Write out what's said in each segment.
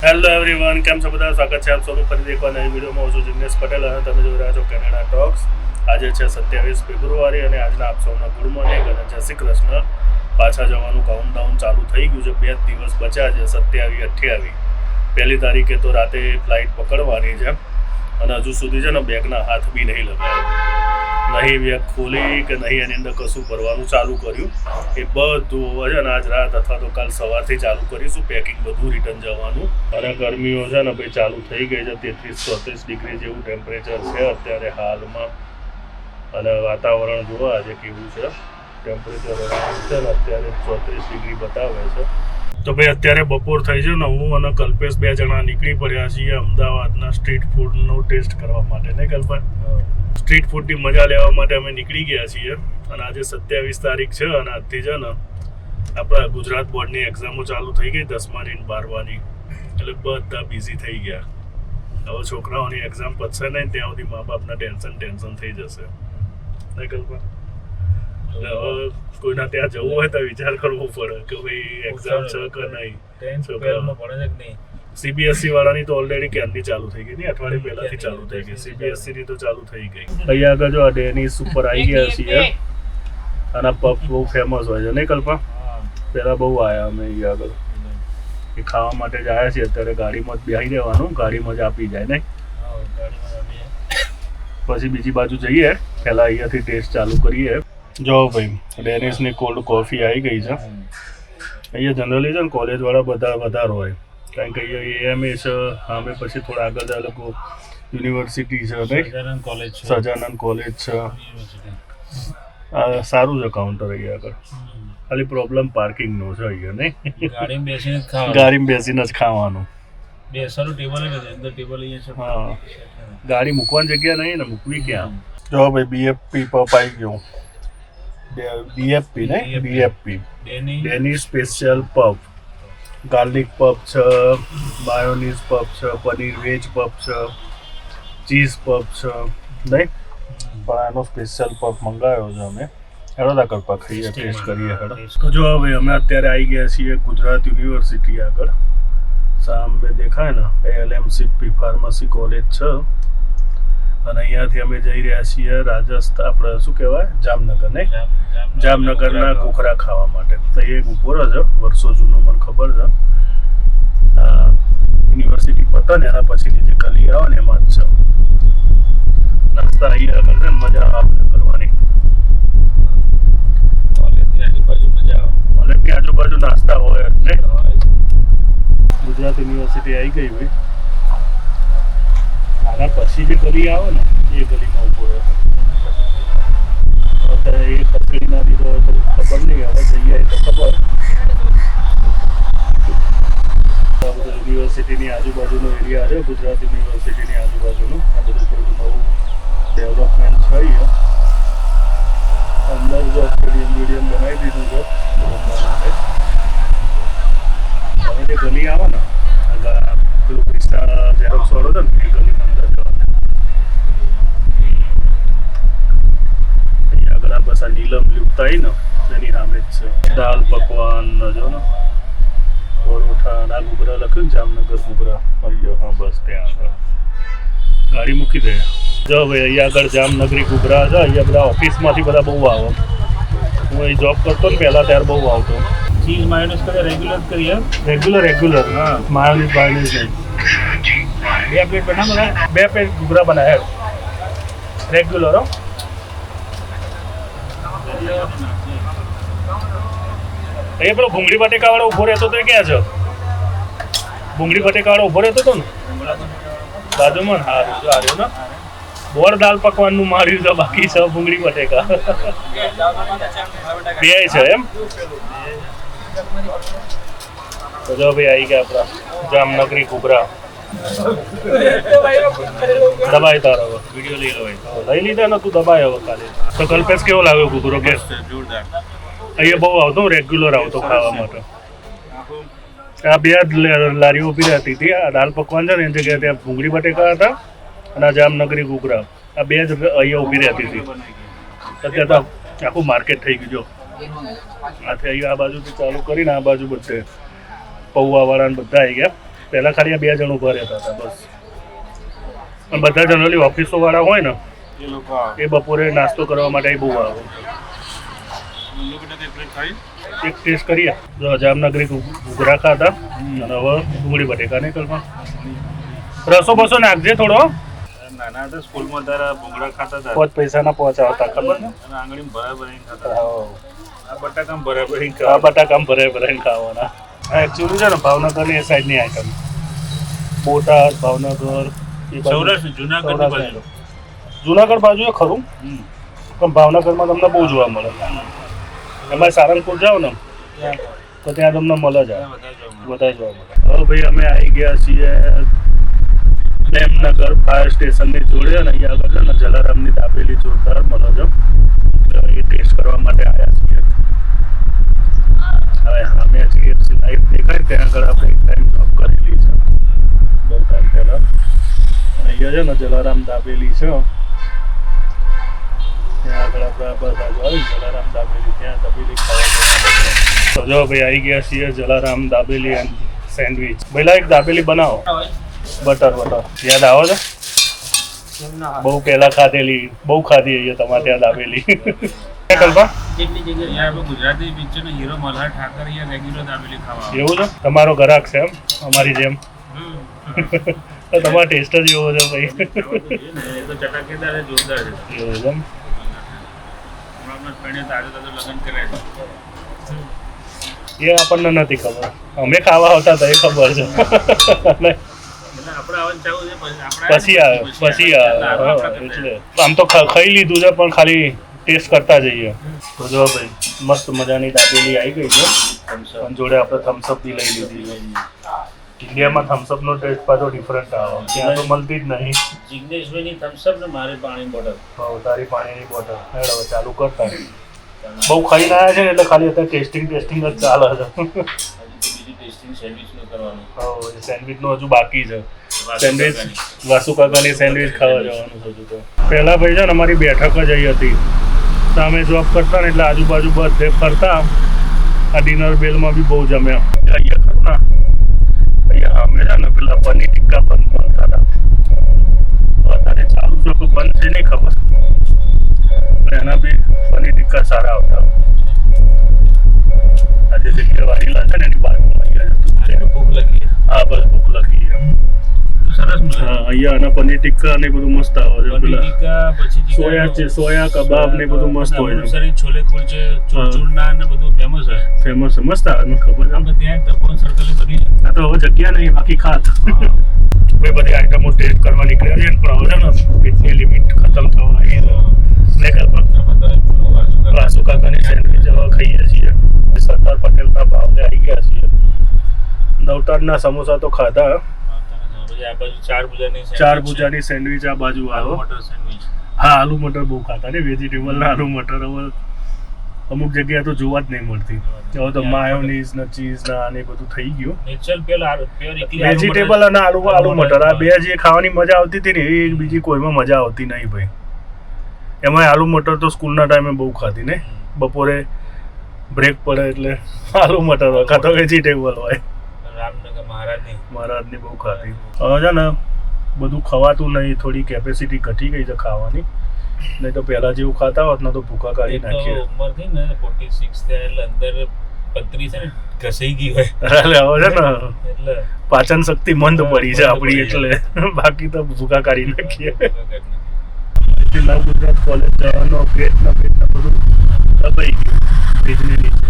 Hello everyone, કેમ છો બધા? સ્વાગત છે આપ સૌનું ફરી એકવાર નવી વિડીયોમાં. હું છું જિગ્નેશ પટેલ અને તમે જોઈ રહ્યા છો કેનેડા ટોક્સ. આજે છે 27 ફેબ્રુઆરી અને આજના આપ સૌના ગુડ મોર્નિંગ અને જય શ્રી કૃષ્ણ. પાછા જવાનું કાઉન્ટડાઉન ચાલુ થઈ ગયું છે. 2 દિવસ બચ્યા છે, 27, 28. પહેલી તારીખે તો રાતે ફ્લાઇટ પકડવાની છે અને હજુ સુધી છે ને બેગના હાથ બી નહીં લગાવ્યા, નહીં બેગ ખોલી કે નહીં એની અંદર કશું ભરવાનું ચાલુ કર્યું. એ બધું છે ને આજ રાત અથવા તો કાલ સવારથી ચાલુ કરીશું પેકિંગ, બધું રિટર્ન જવાનું. અને ગરમીઓ છે ને ભાઈ ચાલુ થઈ ગઈ છે. 33-34 ડિગ્રી જેવું ટેમ્પરેચર છે અત્યારે હાલમાં. અને વાતાવરણ જુઓ આજે કેવું છે, ટેમ્પરેચર છે ને અત્યારે 34 ડિગ્રી બતાવે છે. તો ભાઈ અત્યારે બપોર થઈ છે ને હું અને કલ્પેશ 2 જણા નીકળી પડ્યા છીએ અમદાવાદના સ્ટ્રીટ ફૂડનો ટેસ્ટ કરવા માટે. નહીં કલ્પા? સ્ટ્રીટ ફૂડની મજા લેવા માટે અમે નીકળી ગયા છીએ. અને આજે 27 તારીખ છે અને આજથી છે ને આપણા ગુજરાત બોર્ડની એક્ઝામો ચાલુ થઈ ગઈ, 10માની અને 12માની. એટલે બધા બિઝી થઈ ગયા. હવે છોકરાઓની એક્ઝામ પતશે નહીં ત્યાં સુધી મા બાપના ટેન્શન થઈ જશે. નહીં કલ્પા? એટલે હવે કોઈના ત્યાં જવું હોય તો વિચાર કરવો પડે કે ભાઈ એક્ઝામ છે કે નહીં. CBSE વાળાની તો ઓલરેડી ક્યારની ચાલુ થઈ ગઈ, નહીં અઠવાડિયે પહેલાથી ચાલુ થઈ ગઈ. CBSE ની તો ચાલુ થઈ ગઈ. અહીંયા આગળ જો આ ડેનિસ ઉપર આવી ગયા છીએ. આના પફ બહુ ફેમસ હોય છે, નહીં કલ્પા? પહેલાં બહુ આવ્યા અમે અહીંયા આગળ. એ ખાવા માટે જ આવ્યા છીએ. અત્યારે ગાડીમાં જ બેસી રહેવાનું, ગાડીમાં જ આપી જાય. નહીં પછી બીજી બાજુ જઈએ, પહેલાં અહીંયાથી ટેસ્ટ ચાલુ કરીએ. જો ભાઈ ડેનિસની કોલ્ડ કોફી આવી ગઈ છે. અહીંયા જનરલી છે ને કોલેજવાળા બધા વધારે હોય, કારણ કે અહીંયા AM છે, અમે પછી થોડા આગળ જાય લોકો યુનિવર્સિટી છે, નહીં સજાનંદ કોલેજ છે. સારું છે કાઉન્ટર અહીંયા આગળ. ખાલી પ્રોબ્લેમ પાર્કિંગનો છે અહીંયા, નહીં? ગાડીમાં બેસીને જ ખાવાનું. હા, ગાડી મૂકવાની જગ્યા નહીં ને, મૂકવી ક્યાં? જો ભાઈ BFP પપ આવી ગયું. BFP નહીં, BFP ડેનિસ સ્પેશિયલ પપ. ગાર્લિક પપ છે, માયોનીઝ પપ છે, પનીર વેજ પપ છે, ચીઝ પપ છે, નહીં? પણ આનો સ્પેશિયલ પપ મંગાવ્યો છે અમે. હેડો કરપા ખાઈએ, ટેસ્ટ કરીએ. હેડો. તો જો હવે અમે અત્યારે આવી ગયા છીએ ગુજરાત યુનિવર્સિટી આગળ. સામે દેખાય ને LMCP ફાર્મસી કોલેજ છે. અને અહીંયાથી અમે જઈ રહ્યા છીએ રાજસ્થાન, આપણે શું કહેવાય, જામનગર. નહીં? જામનગરના કુકરા ખાવા માટે. તો એ ઉભો છે, વર્ષો જૂનો, મને ખબર છે. યુનિવર્સિટી પતે ને એના પછીની જે ગલી આવે ને એમાં જ છે. નાસ્તા અહીંયા આગળ છે, મજા આવે કરવાની. કોલેજની આજુબાજુ નાસ્તા હોય એટલે ગુજરાત યુનિવર્સિટી આવી ગઈ ભાઈ. આના પછી જે ગલી આવે ને એ ગલીમાં ઉભો રહ્યો. અત્યારે એ કચડી ના દીધો હોય તો ખબર નહીં, હવે જઈએ તો ખબર. યુનિવર્સિટીની આજુબાજુનો એરિયા છે, ગુજરાત યુનિવર્સિટીની આજુબાજુનું. આ બધું થોડું નવું ડેવલપમેન્ટ થઈ છે. અંદર જો સ્ટેડિયમ બનાવી દીધું છે માટે. હવે જે ગલી આવે ને પેલું ક્રિસ્ટા ઝેરોક્સ વાળો છે ને, એ ગલીમાં અંદર જવાનું. અહીંયા આગળ આ બસ આ નીલમ લુપ્તાઈ ને એની સામે જ છે. દાલ પકવાન જો ને, પરોઠા, આ ઘૂઘરા લખ્યું ને, જામનગર ઘૂઘરા. હા બસ ત્યાં આગળ ગાડી મૂકી દે. જો ભાઈ અહીંયા આગળ જામનગરી ઘૂઘરા છે. અહીંયા બધા ઓફિસમાંથી બધા બહુ આવે. હું અહીં જોબ કરતો ને પહેલાં ત્યારે બહુ આવતો. ચીઝ માયોનીઝ કરે રેગ્યુલર કરીએ, રેગ્યુલર. હા, માયોનીઝ નહીં. 2 પ્લેટ બનાવો, 2 પ્લેટ ઘૂઘરા બનાવે રેગ્યુલર. હો એ પેલો ભૂંગળી બટેકાવાળો ઉભો રહેતો તો ક્યાં છે? ભૂંગળી બટેકાવાળો ઉભો રહેતો હતો ને બાજુમાં. હારું સારું ને, બોર દાલ પકવાનનું માર્યું છે, બાકી છે ભૂંગળી બટેકા. 2 છે એમ? તો જો ભાઈ આવી ગયા આપણા જામનગરી ઘૂઘરા. દબાઈ તારો વિડીયો લઈ લીધા ને તું? દબાય હવે ખાલી. તો કલ્પેશ કેવો લાગ્યો ઘૂઘરો? કે અહીંયા બહુ આવતો, રેગ્યુલર આવતો ખાવા માટે. આ 2 લારીઓ ઊભી રહેતી હતી. આ દાલ પકવાન છે ને એની જગ્યાએ ત્યાં ભૂંગળી બટેકા હતા અને આ જામનગરી ઘૂઘરા. આ 2 જ અહીંયા ઊભી રહેતી હતી. અત્યારે તો આખું માર્કેટ થઈ ગયું. જો આથી અહીંયા આ બાજુથી ચાલુ કરીને આ બાજુ બધે પૌવાવાળા બધા આવી ગયા. પહેલાં ખાલી આ 2 જણ ઊભા રહેતા હતા બસ. અને બધા જનરલી ઓફિસોવાળા હોય ને એ બપોરે નાસ્તો કરવા માટે બહુ આવે. એક ટેસ્ટ કરીએ. જો જામનગરી ઘૂઘરા ખાતા અને હવે ડુંગળી બટેકા નહીં કરવા. રસો બસો નાખજે થોડો. નાના હતા સ્કૂલમાં તારા ભૂંગળા ખાતા હતા. 5 પૈસાના પહોંચાવતા ખબર ને. અને આંગળીમાં ભરાઈ ખાતા. આ બટાકામાં ભરાઈ ભરાઈને ખાવાના. આ એકચ્યુઅલી છે ને ભાવનગરની એ સાઈડની આઈટમ. બોટાદ, ભાવનગર, સૌરાષ્ટ્ર, જુનાગઢ. જુનાગઢ બાજુ એ ખરું પણ ભાવનગરમાં તમને બહુ જોવા મળે. એમાં સારંગપુર જાઓ ને તો ત્યાં તમને મળે જ બધા જોવા મળે. હવે ભાઈ અમે આવી ગયા છીએ પ્રેમનગર ફાયર સ્ટેશનની જોડે અને અહીંયા આગળ છે ને જલારામની દાબેલી જોરદાર મળે છે. એ ટેસ્ટ કરવા માટે આવ્યા છીએ. હવે અમે જીએફસી લાઈવ દેખાય ત્યાં આગળ આપણે એક ટાઈમ જોબ કરેલી છે બહુ ટાઈમ પહેલાં. અહીંયા છે ને જલારામ દાબેલી છે ત્યાં આગળ આપણે બાજુ આવી જલારામ દાબેલી ત્યાં દાબેલી ખાવા. તો જો ભાઈ આવી ગયા છીએ જલારામ દાબેલી એન્ડ સેન્ડવિચ. પહેલાં એક દાબેલી બનાવો બટર યાદ આવો છો? બહુ પહેલાં ખાધેલી બહુ ખાધી અહીંયા તમારે ત્યાં દાબેલી. કલ્પા ગુજરાતી પિક્ચરનો હીરો મલ્હાર ઠાકર અહીંયા રેગ્યુલર દાબેલી ખાવા એવું છે? તમારો ગ્રાહક છે એમ અમારી જેમ? તમારો ટેસ્ટ જ એવો છે ભાઈ. તો ચટાકેદાર જોરદાર છે. એવું છે એમ? એ આપણને નથી ખબર. અમે ખાવા આવતા હતા એ ખબર છે. પછી આવે એટલે આમ તો ખાઈ લીધું છે પણ ખાલી ટેસ્ટ કરતા જઈએ. તો જો ભાઈ મસ્ત મજાની દાબેલી આવી ગઈ છે પણ જોડે આપણે થમ્સઅપ બી લઈ લીધી છે. ઇન્ડિયામાં થમ્સઅપનો ટેસ્ટ પાછો ડિફરન્ટ આવે, ત્યાં તો મળતી જ નહીં. જિગ્નેશભાઈની થમ્સઅપ ને મારી પાણીની બોટલ. તારી પાણીની બોટલ હેડ હવે ચાલુ કરતા. બહુ ખાઈને આવ્યા છે ને એટલે ખાલી અત્યારે ટેસ્ટિંગ જ ચાલે છે. સેન્ડવિચનું હજુ બાકી છે. સેન્ડવિચ વાસુ કાકાની સેન્ડવિચ ખાવા જવાનું હજુ તો. પહેલાં ભાઈ છે ને અમારી બેઠક જ અહીં હતી. સામે જોબ કરતા ને એટલે આજુબાજુ બધે ફરતા. આ ડિનર બેલમાં બી બહુ જમ્યા. અહીંયા ખરું ને અહીંયા અમે છે ને પેલા પનીર ટિક્કા બંધ મળતા હતા. અત્યારે ચાલુ છે તો બંધ છે નહીં ખબર. એના બી પનીર ટિક્કા સારા આવતા. આજે જગ્યા વાળીલા છે ને એની બાજુમાં અહીંયા ભૂખ લાગી. હા બસ ભૂખ લાગી. સરસ અહીંયા અને પનીર ટિક્કા ને બધું મસ્ત આવે છે. પનીર ટિક્કા પછી સોયા કબાબ ને બધું મસ્ત હોય છે. છોલે કુલચે, ચૂરણા ને બધું ફેમસ છે. ફેમસ છે, મસ્ત આવે. મને ખબર છે. આપણે ત્યાં તપોવન સર્કલ બની. આ તો હવે જગ્યા નહીં બાકી ખાત. ભાઈ બધી આઈટમો ટેસ્ટ કરવા નીકળ્યા છે પણ હવે છે ને એટલી લિમિટ ખતમ થવા આવી છે. વાસુ કાકાની સેન્ડવિચ હવે ખાઈએ છીએ. સરદાર પટેલના ભાવને આવી ગયા છીએ. નવતાડના સમોસા તો ખાધા. ચાર ભુજાની સેન્ડવિચ આ બાજુ આવ્યો. હા આલુ મટર બહુ ખાતા ને. વેજીટેબલના આલુ મટર હવે અમુક જગ્યાએ તો જોવા જ નહીં મળતી. હવે તો માયોનીઝ ને ચીઝ ના ને બધું થઈ ગયું. વેજીટેબલ અને આલુ મટર આ બે જે ખાવાની મજા આવતી હતી ને એ બીજી કોઈમાં મજા આવતી નહીં ભાઈ. એમાં આલુ મટર તો સ્કૂલના ટાઈમે બહુ ખાધી ને. બપોરે બ્રેક પડે એટલે આલુ મટર હોય કાં તો વેજીટેબલ હોય. મહારાજની બહુ ખાધી. હવે છે ને બધું ખવાતું નહીં. થોડી કેપેસિટી ઘટી ગઈ છે ખાવાની. નહીં તો પહેલા જેવું ખાતા હોત ને તો ભૂખા કાઢી નાખીએ. ઉંમર થઈ ને 46 થયા એટલે અંદર પતરી છે ને ઘસાઈ ગઈ હોય એટલે હવે છે ને એટલે પાચન શક્તિ મંદ પડી છે આપણી એટલે બાકી તો ભૂખા કાઢી નાખીએ. નવ ગુજરાત કોલેજ જવાનો ગેટ ના બધું દબાઈ ગયું બ્રિજની નીચે.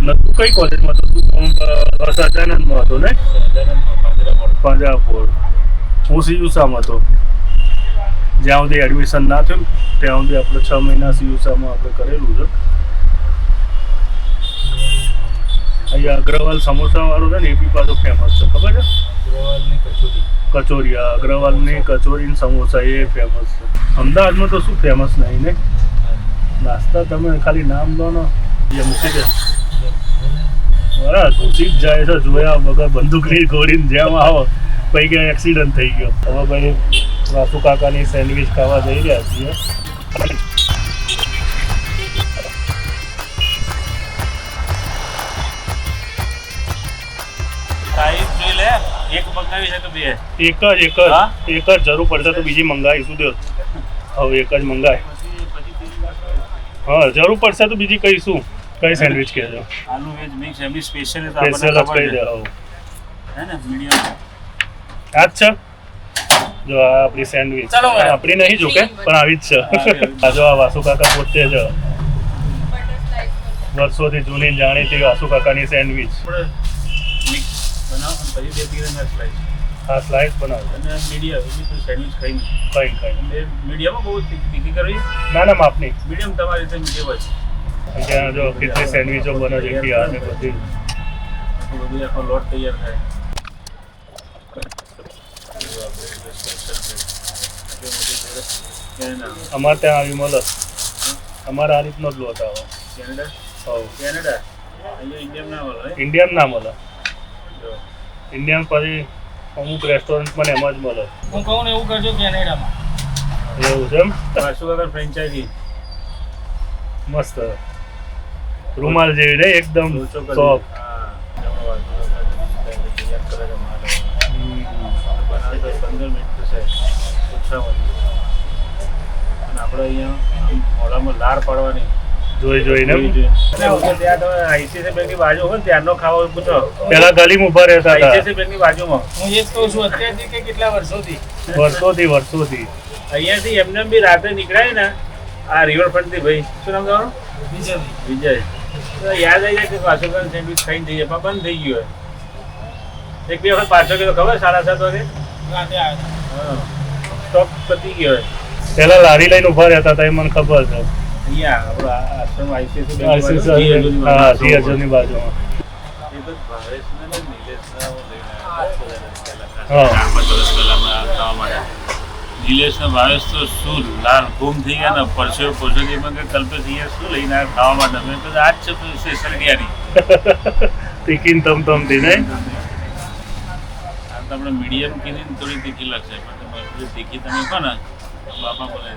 નતું કઈ કોલેજમાં તો સહજાનંદમાં હતો ને. પાંજરાપોળ. હું સીયુસામાં હતો. જ્યાં સુધી એડમિશન ના થયું ત્યાં સુધી આપણે 6 મહિના સીયુસામાં આપણે કરેલું છે. અહીંયા અગ્રવાલ સમોસા વાળું છે ને એ બી પાછું ફેમસ છે ખબર છે? કચોરી. અગ્રવાલની કચોરી સમોસા એ ફેમસ છે. અમદાવાદમાં તો શું ફેમસ નહીં ને. નાસ્તા તમે ખાલી નામ લો ને એ મૂકી દે બરાબર ઘૂસી જ જાય છે. જોયા વગર બંદૂકની ગોળીને જેમ આવો પછી કે એક્સિડન્ટ થઈ ગયો. હવે ભાઈ વાસુ કાકાની સેન્ડવિચ ખાવા જઈ રહ્યા છીએ. એક મંગાવી છે તો બે એક જ હા? એક જ જરૂર પડશે તો બીજી મંગાવીશું દો હવે એક જ મંગાય હા જરૂર પડશે તો બીજી કહીશું કઈ સેન્ડવિચ કહેજો આલુ વેજ મિક્સ એમની સ્પેશિયલ સ્પેશિયલ જ કહી દે હવે હે ને મીડિયમ આ જ છે જો આ આપણી સેન્ડવિચ ચાલો મેડમ. આપણી નહીં જો કે પણ આવી જ છે આ જો આ વાસુ કાકા પોતે જ વર્ષોથી જૂની જાણીતી વાસુ કાકાની સેન્ડવિચ આપણે મિક્સ બનાવો અને પછી બે તિરંગા સ્લાઈસ આ સ્લાઇસ બનાવજો અને મીડિયમ એની કોઈ સેન્ડવિચ ખાઈ નહીં કઈ કઈ અને મીડિયમમાં બહુ તીખી કરવી ના ના માપની મીડિયમ તમારી રીતે મીડિયમ જ અને ત્યાં જો કેટલી સેન્ડવિચો બને છે કે આ ને બધી આખું બધું આખો લોટ તૈયાર થાય કેનેડા અમારે ત્યાં આવી મળે અમારે આ રીતનો જ લોટ આવે કેનેડા હવ કેનેડા અહીંયા ઇન્ડિયમ ના મળે ઇન્ડિયન ના મળે જો ઇન્ડિયન પછી અમુક રેસ્ટોરન્ટમાં ને એમાં જ મળે હું કહું ને એવું કરજો કેનેડામાં. એવું છે એમ વાસુ કાકા ફ્રેન્ચાઇઝી મસ્ત રૂમાલ જેવી રે એકદમ લોચો કરી સોફ્ટ હા જમા વાસુ કાકા તૈયાર કરે છે માલ બનાવે તો 15 મિનિટ થશે ઓછામાં ઓછી. અને આપણે અહીંયા આમ મોઢામાં લાર પાડવાની જોઈ જોઈને એમ. અને હું તો ત્યાં તમે આઈસીઆઈસી બેંકની બાજુ હોય ને ત્યારનો ખાવો પૂછો પેલા ગલીમાં ઊભા રહેતા હતા આઈસીઆઈસી બેંકની બાજુમાં હું એ જ કહું છું અત્યારથી કે કેટલા વર્ષોથી. વર્ષોથી અહીંયાથી એમને બી રાતે નીકળાય ને આ રિવરફ્રન્ટથી ભાઈ શું નામ તમારું બીજાથી. વિજય તો યાદ આવી જાય કે વાસુકાન સેન્ડવિચ ખાઈને જઈએ પણ બંધ થઈ ગયું હોય એક બે વખત પાછો ગયો ખબર 7:30 વાગે રાતે આવ્યા હા સ્ટોક પતી ગયો હોય પેલા લારી લઈને ઊભા રહેતા હતા એ મને ખબર છે અહીંયા આપણો આશ્રમ આઈસીઆઈસી હા સિંહજની બાજુમાં એ તો ભાવેશને ને નિલેશને હું લઈને આવ્યો 10 હા. 4-5 વર્ષ પહેલાં ખાવા માટે નિલેશ ને ભાવેશ તો શું લાલ ગુમ થઈ ગયા ને પરસેવો પોસોદીમાં કે કલ્પેશ અહીંયા શું લઈને આવ્યા ખાવા માટે મેં કીધું આ જ છે સ્પેશિયાલિટી તીખીન તમતમતી નહીં આ તો આપણે મીડિયમ કીધી ને થોડી તીખી લાગશે પણ તમે એટલી તીખી તમે કહો ને બાપા બોલે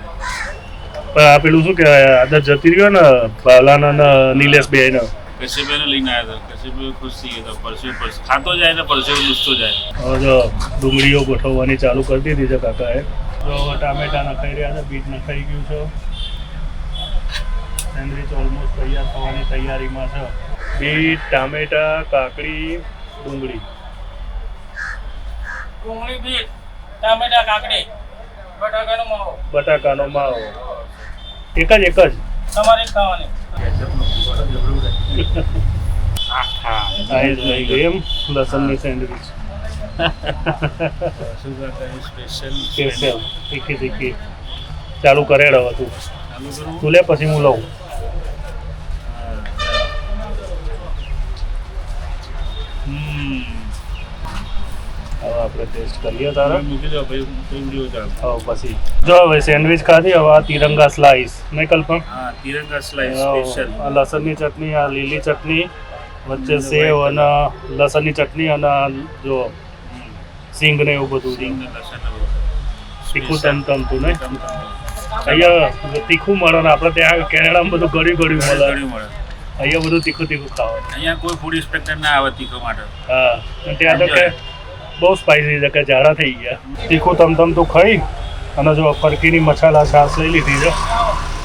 પણ આ પેલું શું કહેવાય આદત જતી રહ્યો ને ભાવલાના ને નિલેશ બે ને કશ્યપભાઈને લઈને આવ્યા હતા કશ્યપભાઈ ખુશ થઈ ગયા હતા પરસેવો ખાતો જાય ને પરસેવો લૂસતો જાય હવે જો ડુંગળીઓ ગોઠવવાની ચાલુ કરી દીધી છે કાકાએ જો હવે ટામેટા નખાઈ રહ્યા છે બીટ નખાઈ ગયું છે સેન્ડવિચ ઓલમોસ્ટ તૈયાર થવાની તૈયારીમાં છે બીટ ટામેટા કાકડી ડુંગળી ડુંગળી બીટ ટામેટા કાકડી બટાકાનો માવો બટાકાનો માવો એક જ તમારે ખાવાની. સાઈઝ લઈ ગઈ એમ લસણની સેન્ડવિચ સ્પેશિયલ તીખી ચાલુ કરેડ હવે તું તું લે પછી હું લઉં હવે આપણે ટેસ્ટ કરીએ તારા મૂકી દો ભાઈ કોઈ વિડીયો ચાલો હવે પછી જો હવે સેન્ડવિચ ખાધી હવે આ તિરંગા સ્લાઈસ નહીં કલ્પના હા તિરંગા સ્લાઈસ સ્પેશિયલ આ લસણની ચટણી આ લીલી ચટણી વચ્ચે સેવ અને લસણની ચટણી અને આ જો સિંગ ને એવું બધું સિંગ છે. લસણ તીખું તમતમતું નહીં અહીંયા તીખું મળે ને આપણે ત્યાં કેનેડામાં બધું ગળ્યું મળે અહીંયા બધું તીખું ખાવાનું અહીંયા કોઈ ફૂડ ઇન્સ્પેક્ટર ના આવે તીખો માટે હા અને ત્યાં તો કે બહુ સ્પાઇસી છે કે ઝાડા થઈ ગયા તીખું તમતમતું ખાઈ અને જો ફરકીની મસાલા છાશ લઈ લીધી છે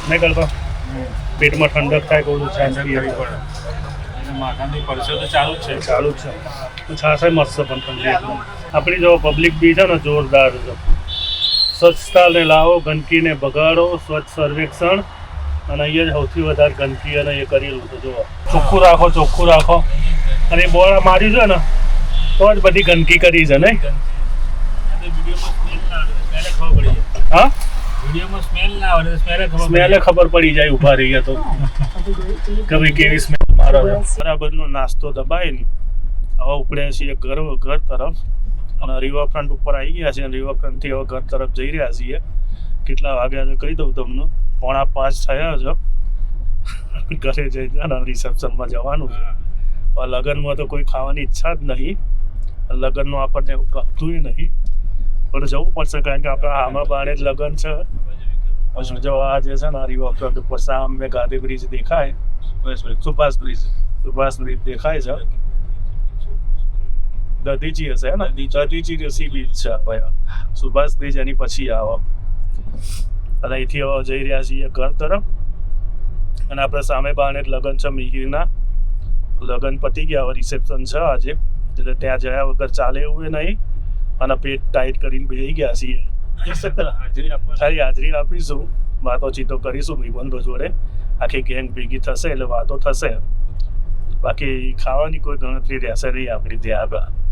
નહીં કલ્પા પેટમાં ઠંડક થાય કહું છું છાશ પીએ તો. માથાની પરસો તો ચાલુ જ છે ચાલુ જ છે છાશ મસ્ત છે પણ ઠંડી એકદમ આપણી જો પબ્લિક બી છે ને જોરદાર છે સ્વચ્છતાને લાવો ગંદકીને બગાડો સ્વચ્છ સર્વેક્ષણ અને અહીંયા જ સૌથી વધારે ગંદકી અને એ કરેલું છે જો ચોખ્ખું રાખો અને એ બોર્ડ માર્યું છે ને તો જ બધી ગંદકી કરી છે નહીં હા વિડીયોમાં સ્મેલ ના આવે સ્મેલ સ્મેલે ખબર પડી જાય ઊભા રહીએ તો કે ભાઈ કેવી સ્મેલ મારો છે બરાબરનો નાસ્તો દબાય ને હવે ઉપડ્યા છીએ ઘર તરફ અને રિવરફ્રન્ટ ઉપર આવી ગયા છે અને રિવરફ્રન્ટથી હવે ઘર તરફ જઈ રહ્યા છીએ કેટલા વાગ્યા છે કહી દઉં તમને 4:45 થયા છે ઘરે જઈને અને રિસેપ્શનમાં જવાનું છે હવે લગ્નમાં તો કોઈ ખાવાની ઈચ્છા જ નહીં લગ્નનું આપણને એવું ગમતું નહીં પણ જવું પડશે કારણ કે આપણા આમાં બાણે જ લગ્ન છે પછી જો આ જે છે ને રિવરફ્રન્ટ ઉપર સામે ગાંધી બ્રિજ દેખાય સુભાષ બ્રિજ દેખાય છે દધીચી હશે ને દધીચી સી બીચ છે ભાઈ સુભાષ બ્રિજ એની પછી આવો અને અહીંથી હવે જઈ રહ્યા છીએ ઘર તરફ અને આપણે સામે બાને લગ્ન છે મિહિરના લગ્ન પતી ગયા હવે રિસેપ્શન છે આજે એટલે ત્યાં જયા વગર ચાલે એવું એ નહીં અને પેટ ટાઈટ કરીને બેસી ગયા છીએ હાજરી આપવા ખાલી હાજરી આપીશું વાતોચીતો કરીશું ભાઈબંધો જોડે આખી ગેંગ ભેગી થશે એટલે વાતો થશે બાકી ખાવાની કોઈ ગણતરી રહેશે નહીં આપણી ત્યાં આગળ